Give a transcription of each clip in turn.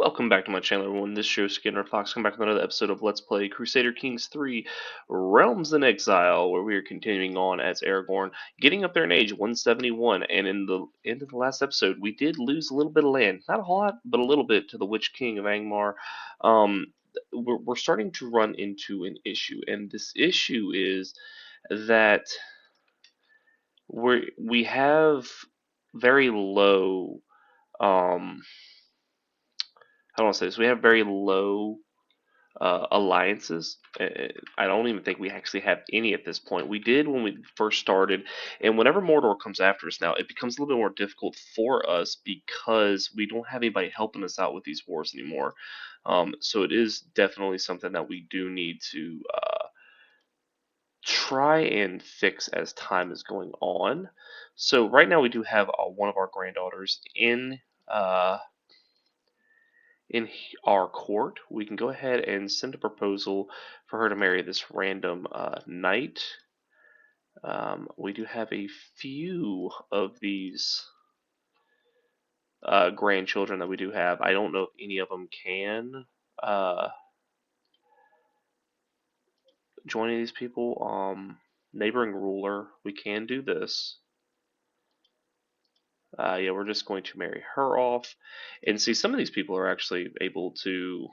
Welcome back to my channel, everyone. This show is Skinner Fox. Come back with another episode of Let's Play Crusader Kings 3 Realms in Exile, where we are continuing on as Aragorn, getting up there in age 171. And in the end of the last episode, we did lose a little bit of land. Not a whole lot, but a little bit to the Witch King of Angmar. Um, we're starting to run into an issue, and this issue is that we have very low. How do I want to say this? We have very low alliances. I don't even think we actually have any at this point. We did when we first started, and whenever Mordor comes after us now, it becomes a little bit more difficult for us because we don't have anybody helping us out with these wars anymore. So it is definitely something that we do need to try and fix as time is going on. So right now we do have one of our granddaughters uh, in our court. We can go ahead and send a proposal for her to marry this random knight. We do have a few of these grandchildren that we do have. I don't know if any of them can join any of these people. Neighboring ruler, we can do this. Yeah, we're just going to marry her off. And see, some of these people are actually able to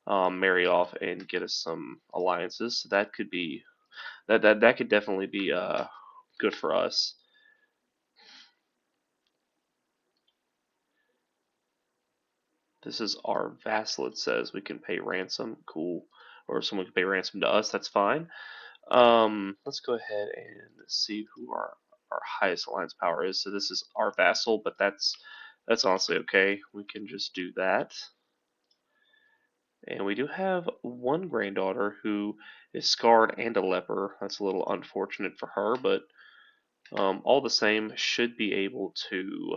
marry off and get us some alliances. So that could be that could definitely be good for us. This is our vassal. It says we can pay ransom. Cool. Or if someone can pay ransom to us, that's fine. Let's go ahead and see who our highest alliance power is. So this is our vassal, but that's honestly okay. We can just do that. And we do have one granddaughter who is scarred and a leper. That's a little unfortunate for her, but all the same, should be able to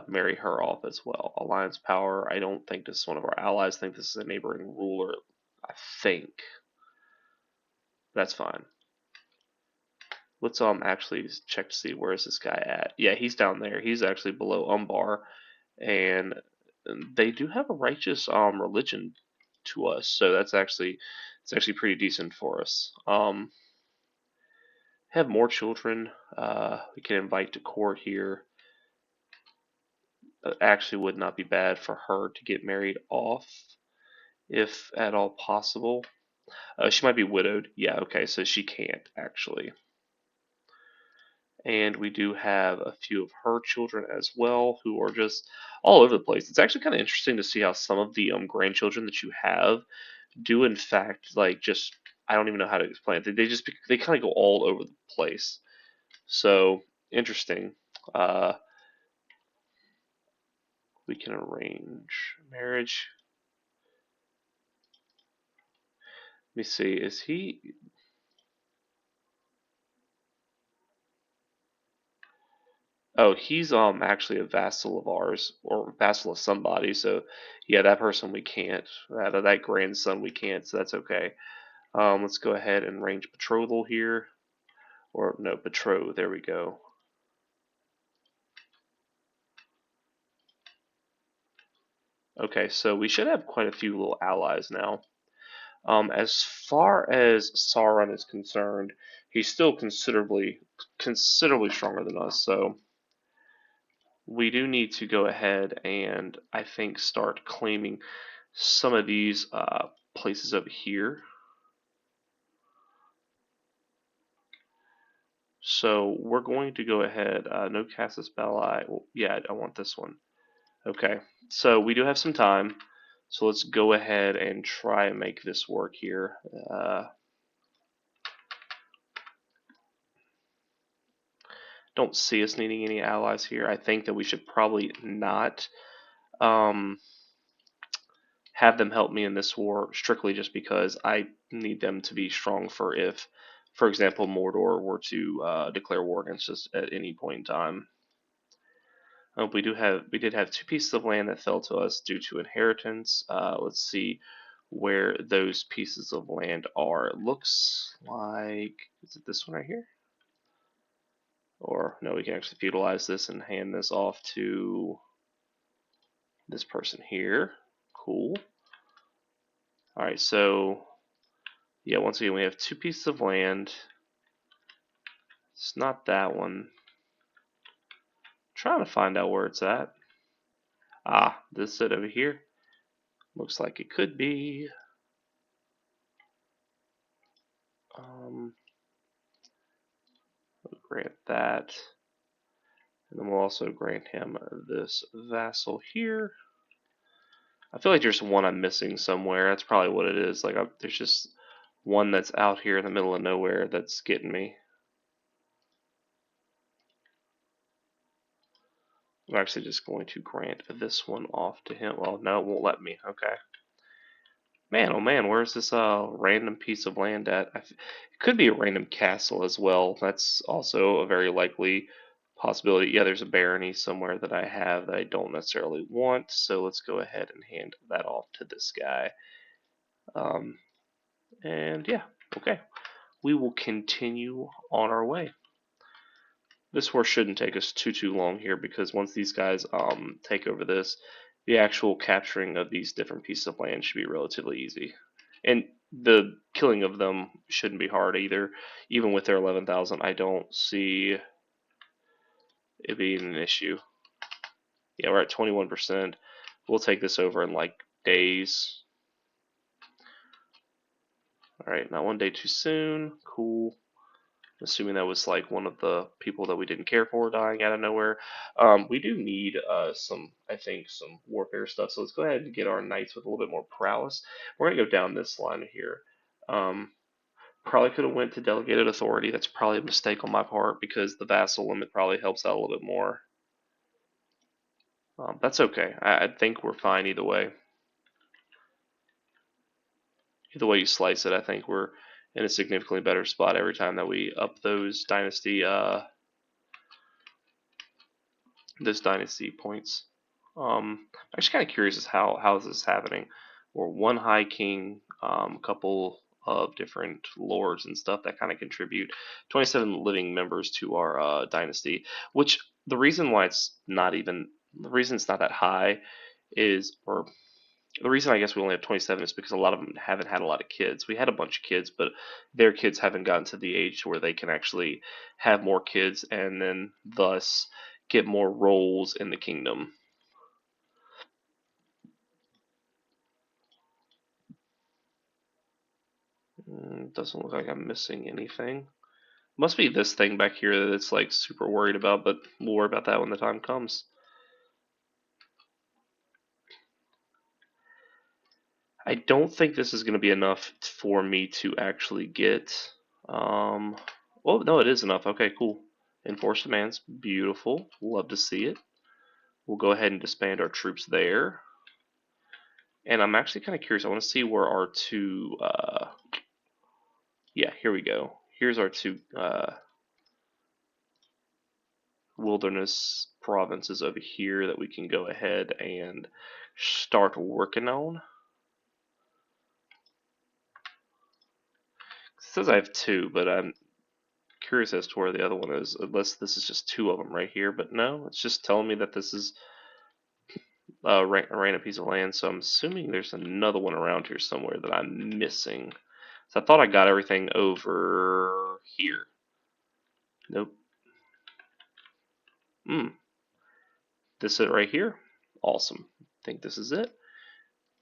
marry her off as well. Alliance power. I don't think this is one of our allies. I think this is a neighboring ruler. I think that's fine. Let's actually check to see where is this guy at. Yeah, he's down there. He's actually below Umbar, and they do have a righteous religion to us, so it's actually pretty decent for us. Have more children. We can invite to court here. Actually would not be bad for her to get married off, if at all possible. She might be widowed. Yeah, okay, so she can't actually. And we do have a few of her children as well who are just all over the place. It's actually kind of interesting to see how some of the grandchildren that you have do in fact like just I don't even know how to explain it. They kind of go all over the place. So interesting. Uh, we can arrange marriage. Let me see. Is he? Oh, he's actually a vassal of ours or vassal of somebody. So yeah, that person we can't. That grandson we can't. So that's okay. Let's go ahead and arrange betrothal here, or no, betroth. There we go. Okay, so we should have quite a few little allies now. As far as Sauron is concerned, he's still considerably stronger than us. So we do need to go ahead and I think start claiming some of these places over here. So we're going to go ahead. No Casus Belli. Well, yeah, I want this one. Okay, so we do have some time. So let's go ahead and try and make this work here. Don't see us needing any allies here. I think that we should probably not um, have them help me in this war strictly just because I need them to be strong for if, for example, Mordor were to declare war against us at any point in time. We did have two pieces of land that fell to us due to inheritance. Let's see where those pieces of land are. It looks like is it this one right here? Or no, we can actually feudalize this and hand this off to this person here. Cool. Alright, so yeah, once again we have 2 pieces of land. It's not that one. Trying to find out where it's at. Ah, this it over here. Looks like it could be. We'll grant that. And then we'll also grant him this vassal here. I feel like there's one I'm missing somewhere. That's probably what it is. Like there's just one that's out here in the middle of nowhere that's getting me. I'm actually just going to grant this one off to him. Well, no, it won't let me. Okay. Man, oh man, where's this random piece of land at? It could be a random castle as well. That's also a very likely possibility. Yeah, there's a barony somewhere that I have that I don't necessarily want. So let's go ahead and hand that off to this guy. And yeah, okay. We will continue on our way. This war shouldn't take us too long here because once these guys take over this, the actual capturing of these different pieces of land should be relatively easy. And the killing of them shouldn't be hard either. Even with their 11,000, I don't see it being an issue. Yeah, we're at 21%. We'll take this over in like days. Alright, not one day too soon. Cool. Assuming that was like one of the people that we didn't care for dying out of nowhere. We do need I think, some warfare stuff. So let's go ahead and get our knights with a little bit more prowess. We're gonna go down this line here. Probably could have went to delegated authority. That's probably a mistake on my part because the vassal limit probably helps out a little bit more. That's okay. I think we're fine either way. Either way you slice it, I think we're in a significantly better spot every time that we up those dynasty points. I'm actually kind of curious as how is this happening. We're one high king, a couple of different lords and stuff that kind of contribute 27 living members to our dynasty. Which the reason why it's not even the reason it's not that high is, or the reason I guess we only have 27 is because a lot of them haven't had a lot of kids. We had a bunch of kids, but their kids haven't gotten to the age where they can actually have more kids and then thus get more roles in the kingdom. Doesn't look like I'm missing anything. Must be this thing back here that it's like super worried about, but we'll worry about that when the time comes. I don't think this is going to be enough for me to actually get. Oh no, it is enough. Okay, cool. Enforce demands, beautiful. Love to see it. We'll go ahead and disband our troops there. And I'm actually kind of curious. I want to see where our two. Yeah, here we go. Here's our two wilderness provinces over here that we can go ahead and start working on. It says I have two, but I'm curious as to where the other one is, unless this is just two of them right here. But no, it's just telling me that this is a random piece of land, so I'm assuming there's another one around here somewhere that I'm missing. So I thought I got everything over here. Nope. This is it right here. Awesome. I think this is it.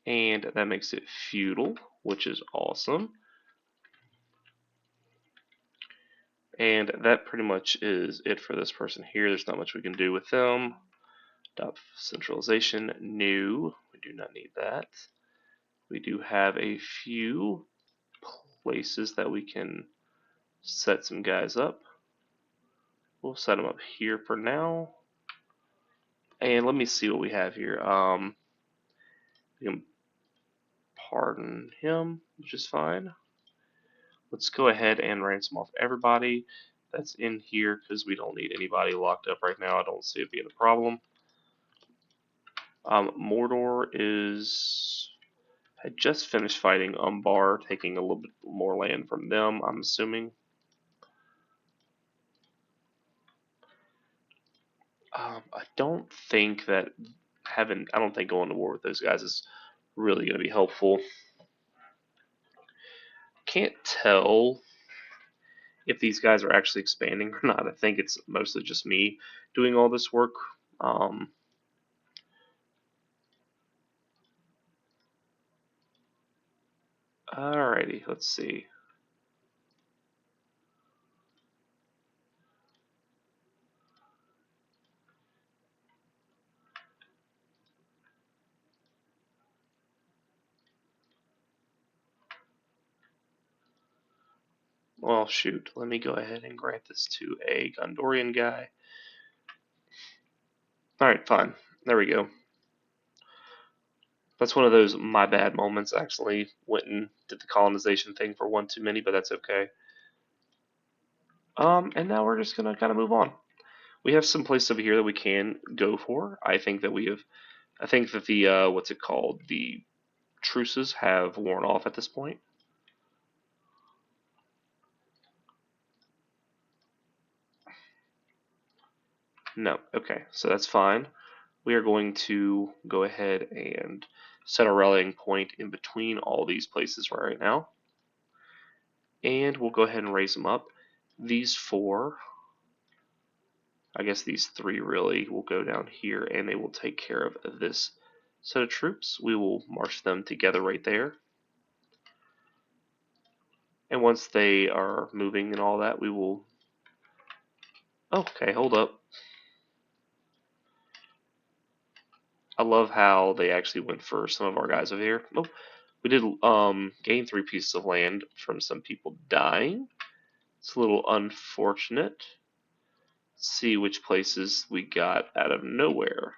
And that makes it feudal, which is awesome. And that pretty much is it for this person here. There's not much we can do with them. Dot centralization, no, we do not need that. We do have a few places that we can set some guys up. We'll set them up here for now. And let me see what we have here. We can pardon him, which is fine. Let's go ahead and ransom off everybody that's in here because we don't need anybody locked up right now. I don't see it being a problem. Mordor is had just finished fighting Umbar, taking a little bit more land from them, I'm assuming. I don't think that I don't think going to war with those guys is really going to be helpful. Can't tell if these guys are actually expanding or not. I think it's mostly just me doing all this work. Alrighty, let's see. Well, shoot, let me go ahead and grant this to a Gondorian guy. Alright, fine. There we go. That's one of those my bad moments. I actually went and did the colonization thing for one too many, but that's okay. And now we're just gonna kind of move on. We have some places over here that we can go for. I think that the what's it called? The truces have worn off at this point. No, okay, so that's fine. We are going to go ahead and set a rallying point in between all these places right now. And we'll go ahead and raise them up. These four, I guess these three really, will go down here and they will take care of this set of troops. We will march them together right there. And once they are moving and all that, we will... Okay, hold up. I love how they actually went for some of our guys over here. Oh, we did gain 3 pieces of land from some people dying. It's a little unfortunate. Let's see which places we got out of nowhere.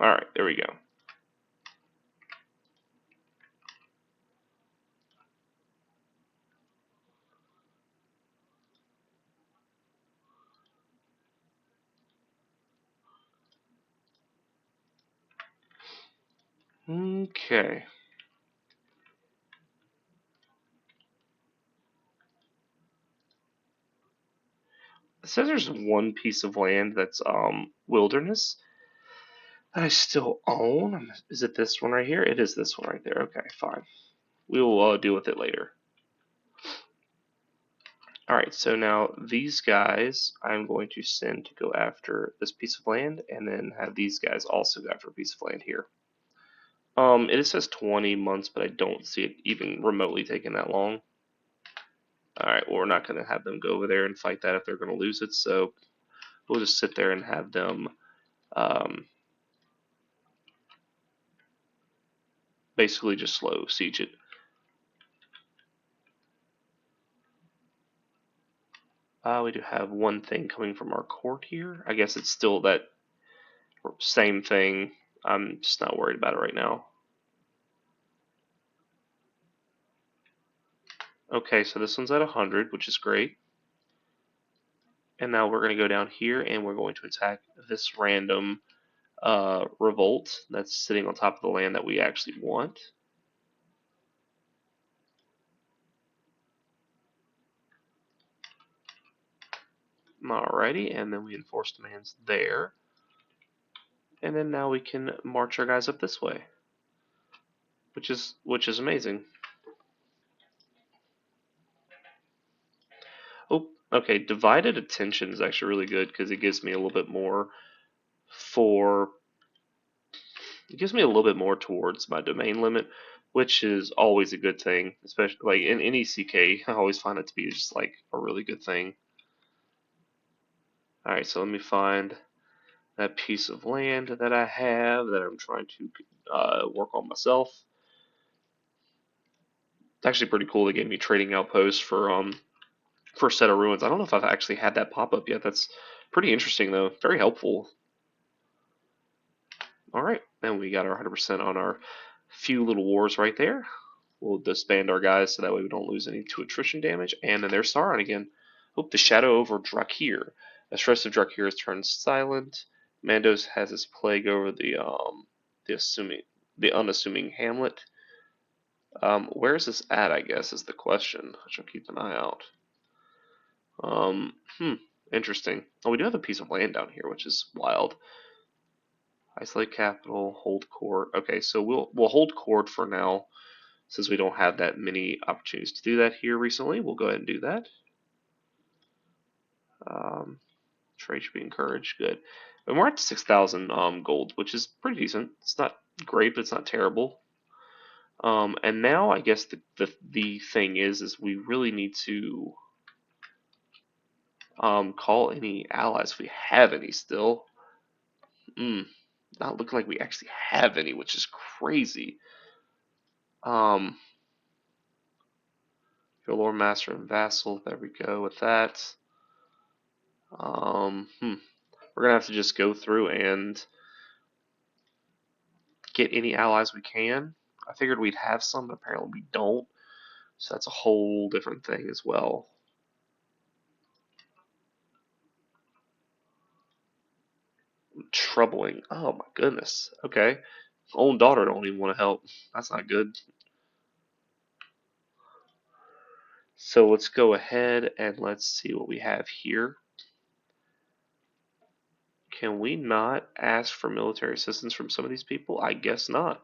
Alright, there we go. Okay. It says there's one piece of land that's wilderness that I still own. Is it this one right here? It is this one right there. Okay, fine. We will deal with it later. Alright, so now these guys I'm going to send to go after this piece of land, and then have these guys also go after a piece of land here. It says 20 months, but I don't see it even remotely taking that long. Alright, well, we're not going to have them go over there and fight that if they're going to lose it, so we'll just sit there and have them basically just slow siege it. We do have one thing coming from our court here. I guess it's still that same thing. I'm just not worried about it right now. Okay, so this one's at 100, which is great. And now we're going to go down here and we're going to attack this random revolt that's sitting on top of the land that we actually want. Alrighty, and then we enforce demands there. And then now we can march our guys up this way, which is amazing. Oh, okay, divided attention is actually really good because it gives me a little bit more towards my domain limit, which is always a good thing, especially like in any CK. I always find it to be just like a really good thing. Alright, so let me find that piece of land that I have that I'm trying to work on myself. It's actually pretty cool. They gave me trading outposts for first set of ruins. I don't know if I've actually had that pop up yet. That's pretty interesting though. Very helpful. All right, and we got our 100% on our few little wars right there. We'll disband our guys so that way we don't lose any to attrition damage. And then there's Sauron again. Oop, the shadow over Drakir. A stress of Drakir has turned silent. Mandos has his plague over the assuming the unassuming hamlet. Where is this at, I guess, is the question. I shall keep an eye out. Um, hmm, interesting. Oh, we do have a piece of land down here, which is wild. Isolate capital, hold court. Okay, so we'll hold court for now, since we don't have that many opportunities to do that here recently. We'll go ahead and do that. Trade should be encouraged. Good. And we're at 6,000 gold, which is pretty decent. It's not great, but it's not terrible. And now I guess the thing is we really need to call any allies if we have any still. Not looking like we actually have any, which is crazy. Your Lord Master and Vassal. There we go with that. We're gonna have to just go through and get any allies we can. I figured we'd have some, but apparently we don't. So that's a whole different thing as well. Troubling. Oh my goodness. Okay. Own daughter don't even want to help. That's not good. So let's go ahead and let's see what we have here. Can we not ask for military assistance from some of these people? I guess not.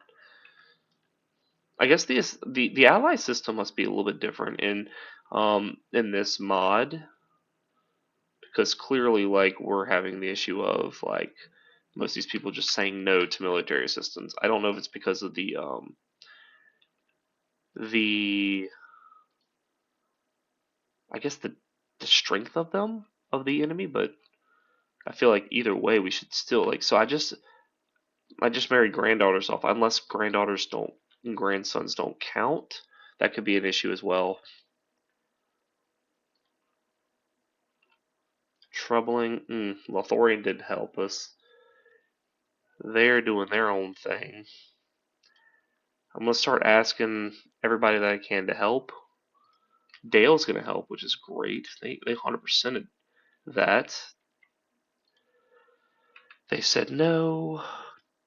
I guess the ally system must be a little bit different in this mod, because clearly like we're having the issue of like most of these people just saying no to military assistance. I don't know if it's because of the I guess the strength of the enemy, but I feel like either way we should still like. So I just married granddaughters off, unless grandsons don't count. That could be an issue as well. Troubling. Lothorian did help us. They're doing their own thing. I'm gonna start asking everybody that I can to help. Dale's gonna help, which is great. They 100%ed that. They said no.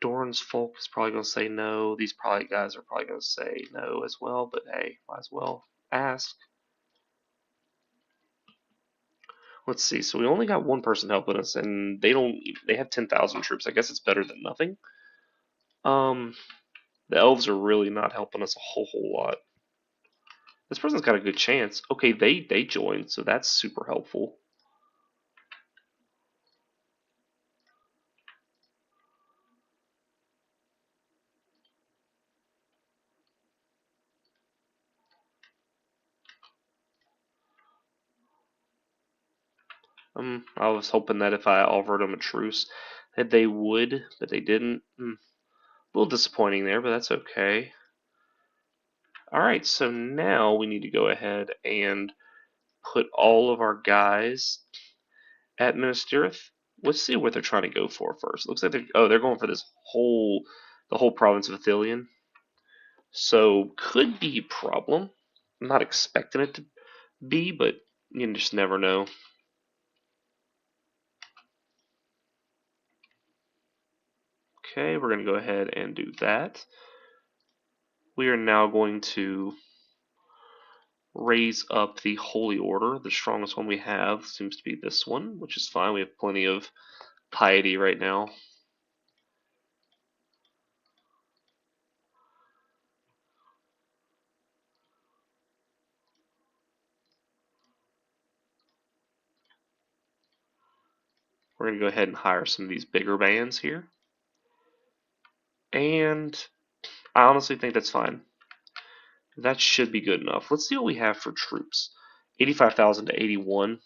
Doran's folk is probably gonna say no. These probably guys are probably gonna say no as well. But hey, might as well ask. Let's see. So we only got one person helping us, and they have 10,000 troops. I guess it's better than nothing. The elves are really not helping us a whole lot. This person's got a good chance. Okay, they joined, so that's super helpful. I was hoping that if I offered them a truce, that they would, but they didn't. A little disappointing there, but that's okay. Alright, so now we need to go ahead and put all of our guys at Minas Tirith. Let's see what they're trying to go for first. Looks like they're going for the whole province of Ithilien. So could be a problem. I'm not expecting it to be, but you just never know. Okay, we're going to go ahead and do that. We are now going to raise up the Holy Order. The strongest one we have seems to be this one, which is fine. We have plenty of piety right now. We're going to go ahead and hire some of these bigger bands here. And I honestly think that's fine. That should be good enough. Let's see what we have for troops. 85,000 to 81.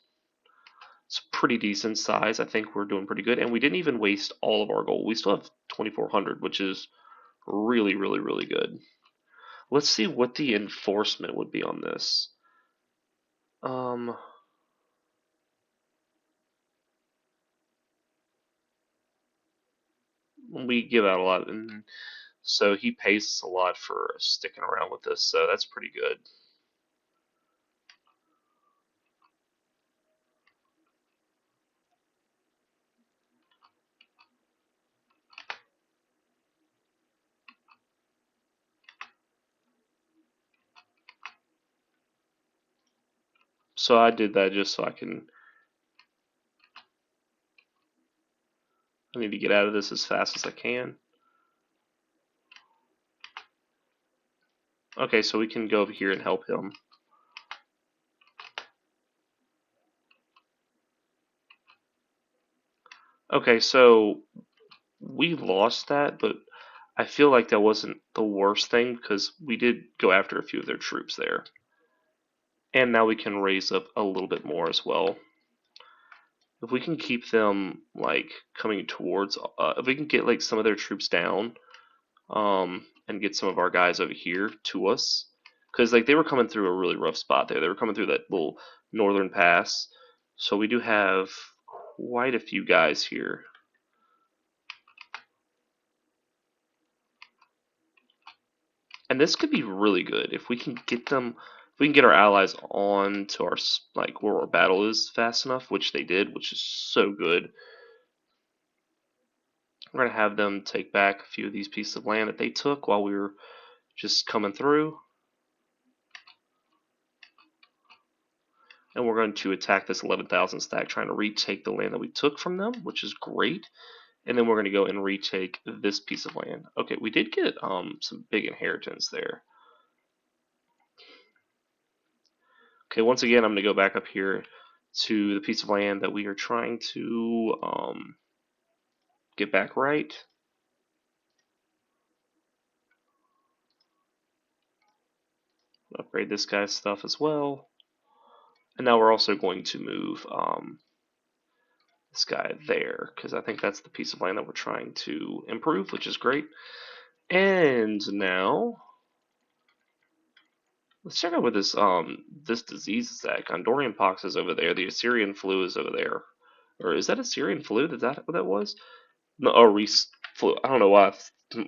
It's a pretty decent size. I think we're doing pretty good. And we didn't even waste all of our gold. We still have 2,400, which is really, really, really good. Let's see what the enforcement would be on this. we give out a lot, and so he pays us a lot for sticking around with us. So that's pretty good. So I did that just so I can. I need to get out of this as fast as I can. Okay, so we can go over here and help him. Okay, so we lost that, but I feel like that wasn't the worst thing because we did go after a few of their troops there. And now we can raise up a little bit more as well. If we can keep them like coming towards, if we can get like some of their troops down, and get some of our guys over here to us, because like they were coming through a really rough spot there. They were coming through that little northern pass, so we do have quite a few guys here. And this could be really good if we can get them. If we can get our allies on to our like where our battle is fast enough, which they did, which is so good. We're gonna have them take back a few of these pieces of land that they took while we were just coming through. And we're going to attack this 11,000 stack, trying to retake the land that we took from them, which is great. And then we're going to go and retake this piece of land. Okay, we did get some big inheritance there. Okay, once again, I'm going to go back up here to the piece of land that we are trying to get back right. Upgrade this guy's stuff as well. And now we're also going to move this guy there, because I think that's the piece of land that we're trying to improve, which is great. And now let's check out what this disease is at. Gondorian pox is over there. The Assyrian flu is over there. Or is that Assyrian flu? Is that what that was? No, oh, Reese flu. I don't know why.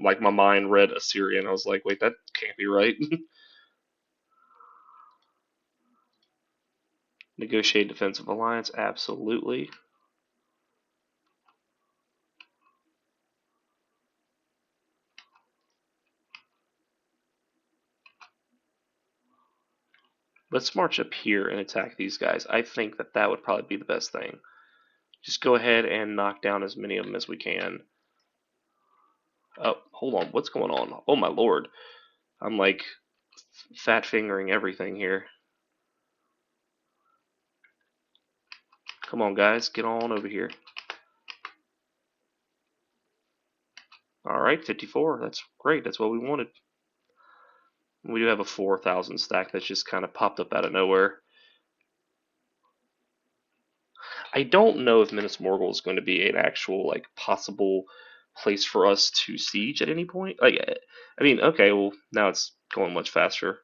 Like my mind read Assyrian. I was like, wait, that can't be right. Negotiate defensive alliance, absolutely. Let's march up here and attack these guys. I think that that would probably be the best thing. Just go ahead and knock down as many of them as we can. Oh, hold on. What's going on? Oh my lord. I'm like fat fingering everything here. Come on, guys. Get on over here. Alright, 54. That's great. That's what we wanted. We do have a 4,000 stack that's just kind of popped up out of nowhere. I don't know if Minas Morgul is going to be an actual, like, possible place for us to siege at any point. Like, I mean, okay, well, now it's going much faster.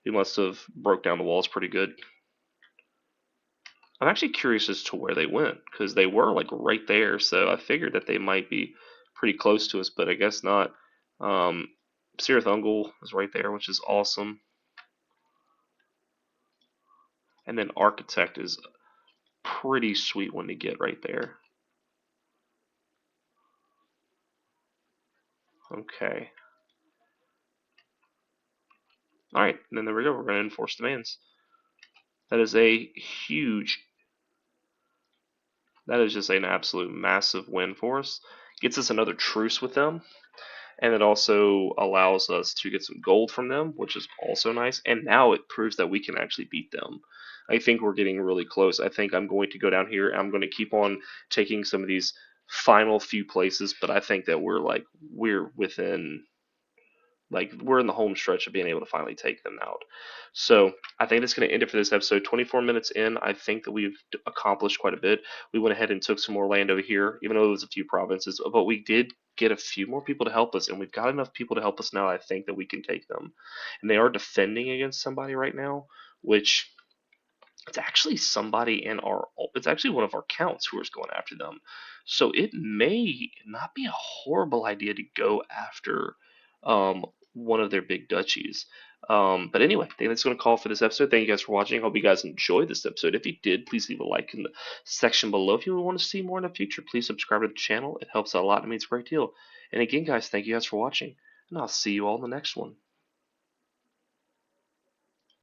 We must have broke down the walls pretty good. I'm actually curious as to where they went, because they were, like, right there, so I figured that they might be pretty close to us, but I guess not. Cirith Ungol is right there, which is awesome. And then Architect is pretty sweet one to get right there. Okay. Alright, and then there we go. We're going to enforce demands. That is a huge, that is just an absolute massive win for us. Gets us another truce with them. And it also allows us to get some gold from them, which is also nice. And now it proves that we can actually beat them. I think we're getting really close. I think I'm going to go down here. I'm going to keep on taking some of these final few places, but I think that we're within, like, we're in the home stretch of being able to finally take them out. So I think that's going to end it for this episode. 24 minutes in, I think that we've accomplished quite a bit. We went ahead and took some more land over here, even though it was a few provinces, but we did get a few more people to help us, and we've got enough people to help us now. I think that we can take them, and they are defending against somebody right now, which it's actually somebody in our, it's actually one of our counts who is going after them. So it may not be a horrible idea to go after one of their big duchies. But anyway, I think that's going to call for this episode. Thank you guys for watching. Hope you guys enjoyed this episode. If you did, please leave a like in the section below. If you want to see more in the future, please subscribe to the channel. It helps out a lot. It means a great deal. And again, guys, thank you guys for watching. And I'll see you all in the next one.